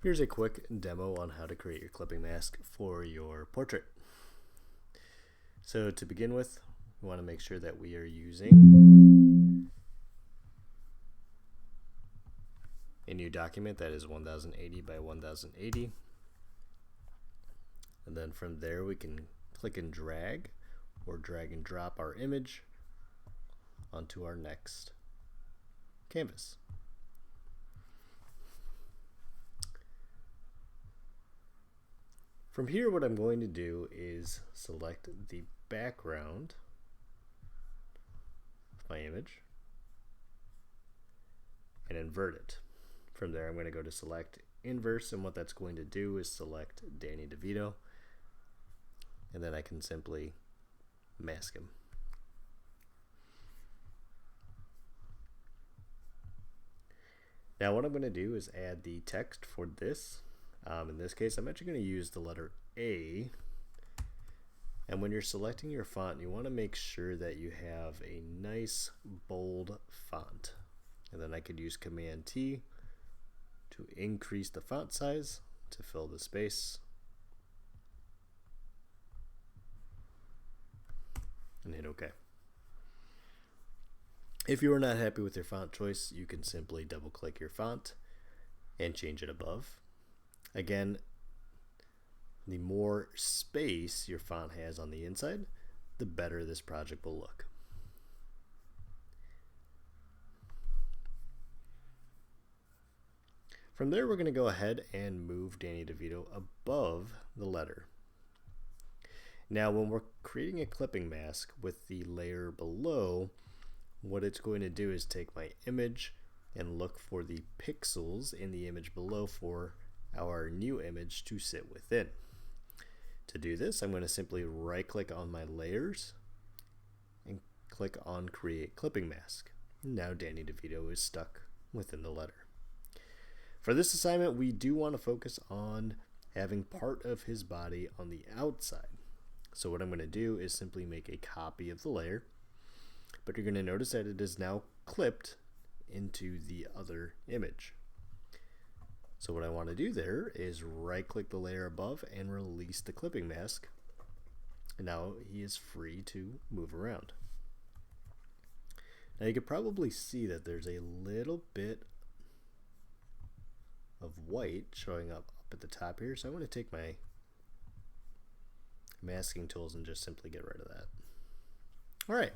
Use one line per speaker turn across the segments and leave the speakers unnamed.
Here's a quick demo on how to create your clipping mask for your portrait. So to begin with, we want to make sure that we are using a new document that is 1080 by 1080. And then from there we can click and drag or drag and drop our image onto our next canvas. From here, what I'm going to do is select the background of my image and invert it. From there, I'm going to go to select inverse, and what that's going to do is select Danny DeVito, and then I can simply mask him. Now what I'm going to do is add the text for this. In this case, I'm actually going to use the letter A. And when you're selecting your font, you want to make sure that you have a nice bold font. And then I could use Command T to increase the font size to fill the space. And hit OK. If you are not happy with your font choice, you can simply double click your font and change it above. Again, the more space your font has on the inside, the better this project will look. From there, we're going to go ahead and move Danny DeVito above the letter. Now, when we're creating a clipping mask with the layer below, what it's going to do is take my image and look for the pixels in the image below for our new image to sit within. To do this, I'm going to simply right click on my layers and click on create clipping mask. Now Danny DeVito is stuck within the letter. For this assignment, we do want to focus on having part of his body on the outside. So what I'm going to do is simply make a copy of the layer, but you're going to notice that it is now clipped into the other image. So what I want to do there is right click the layer above and release the clipping mask. And now he is free to move around. Now you can probably see that there's a little bit of white showing up at the top here. So I'm going to take my masking tools and just simply get rid of that. All right.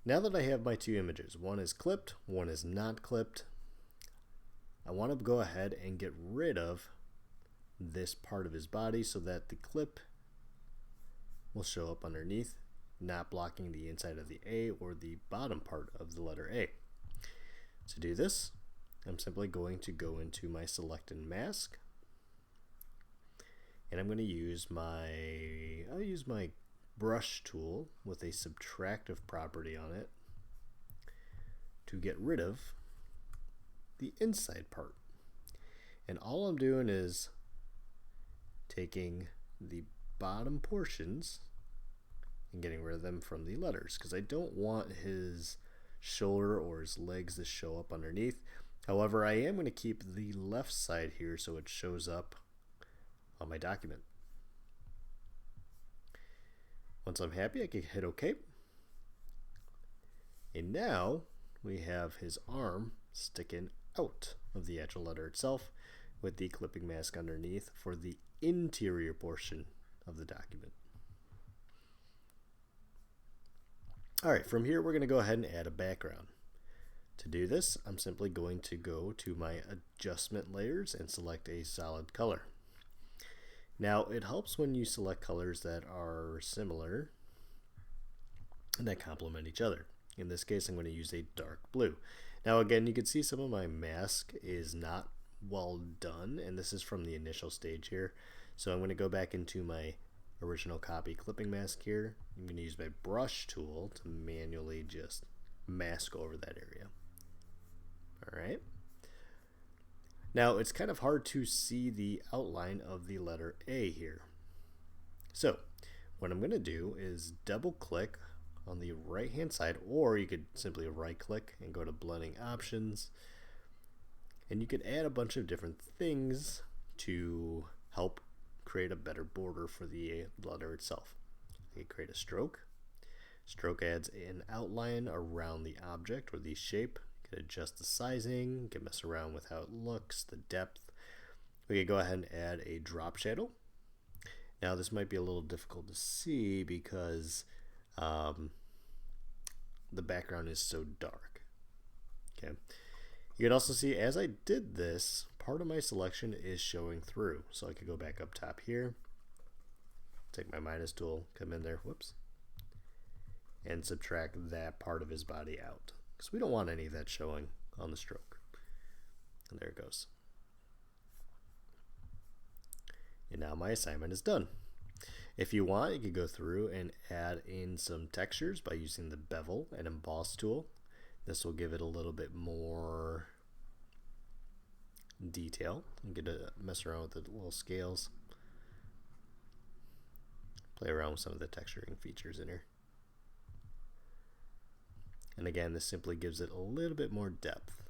Now that I have my two images, one is clipped, one is not clipped, I want to go ahead and get rid of this part of his body so that the clip will show up underneath, not blocking the inside of the A or the bottom part of the letter A. To do this, I'm simply going to go into my select and mask, and I'm going to use my brush tool with a subtractive property on it to get rid of the inside part. And all I'm doing is taking the bottom portions and getting rid of them from the letters, because I don't want his shoulder or his legs to show up underneath. However, I am going to keep the left side here so it shows up on my document. Once I'm happy, I can hit OK. And now we have his arm sticking out of the actual letter itself with the clipping mask underneath for the interior portion of the document. Alright, from here we're going to go ahead and add a background. To do this, I'm simply going to go to my adjustment layers and select a solid color. Now it helps when you select colors that are similar and that complement each other. In this case, I'm going to use a dark blue. Now again, you can see some of my mask is not well done, and this is from the initial stage here. So I'm going to go back into my original copy clipping mask here. I'm going to use my brush tool to manually just mask over that area. Alright. Now it's kind of hard to see the outline of the letter A here. So what I'm going to do is double click on the right hand side, or you could simply right click and go to blending options And you could add a bunch of different things to help create a better border for the letter itself. You could create a stroke. Stroke adds an outline around the object or the shape. You can adjust the sizing, you can mess around with how it looks, the depth. We could go ahead and add a drop shadow. Now this might be a little difficult to see because the background is so dark. Okay. You can also see as I did this, part of my selection is showing through. So I could go back up top here, take my minus tool, come in there, whoops, and subtract that part of his body out, because we don't want any of that showing on the stroke. And there it goes. And now my assignment is done. If you want, you could go through and add in some textures by using the bevel and emboss tool. This will give it a little bit more detail. You get to mess around with the little scales. Play around with some of the texturing features in here. And again, this simply gives it a little bit more depth.